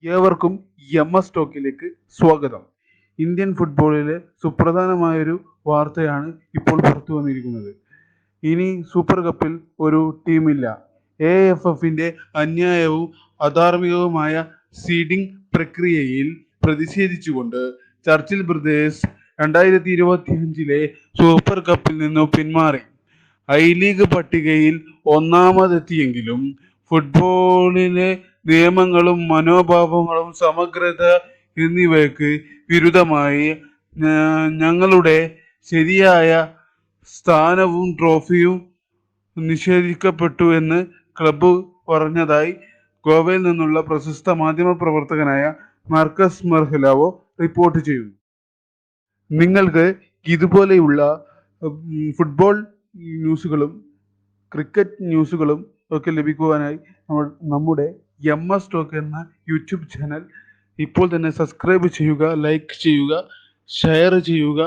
ഏവർക്കും എസ് ടോക്കിലേക്ക് സ്വാഗതം. ഇന്ത്യൻ ഫുട്ബോളിലെ സുപ്രധാനമായൊരു വാർത്തയാണ് ഇപ്പോൾ പുറത്തു വന്നിരിക്കുന്നത്. ഇനി സൂപ്പർ കപ്പിൽ ഒരു ടീമില്ല. AFFന്റെ അന്യായവും അധാർമികവുമായ സീഡിംഗ് പ്രക്രിയയിൽ പ്രതിഷേധിച്ചുകൊണ്ട് ചർച്ചിൽ ബ്രദേഴ്സ് 2025 സൂപ്പർ കപ്പിൽ നിന്നു പിന്മാറി. ഐ ലീഗ് പട്ടികയിൽ ഒന്നാമതെത്തിയെങ്കിലും ഫുട്ബോളിലെ നിയമങ്ങളും മനോഭാവങ്ങളും സമഗ്രത എന്നിവയ്ക്ക് വിരുദ്ധമായി ഞങ്ങളുടെ ശരിയായ സ്ഥാനവും ട്രോഫിയും നിഷേധിക്കപ്പെട്ടു എന്ന് ക്ലബ്ബ് പറഞ്ഞതായി ഗോവയിൽ നിന്നുള്ള പ്രശസ്ത മാധ്യമപ്രവർത്തകനായ മാർക്കസ് മെർഹലാവോ റിപ്പോർട്ട് ചെയ്യുന്നു. നിങ്ങൾക്ക് ഇതുപോലെയുള്ള ഫുട്ബോൾ ന്യൂസുകളും ക്രിക്കറ്റ് ന്യൂസുകളും ഒക്കെ ലഭിക്കുവാനായി നമ്മുടെ എസ് ടോക്ക് എന്ന യൂട്യൂബ് ചാനൽ ഇപ്പോൾ തന്നെ സബ്സ്ക്രൈബ് ചെയ്യുക, ലൈക്ക് ചെയ്യുക, ഷെയർ ചെയ്യുക.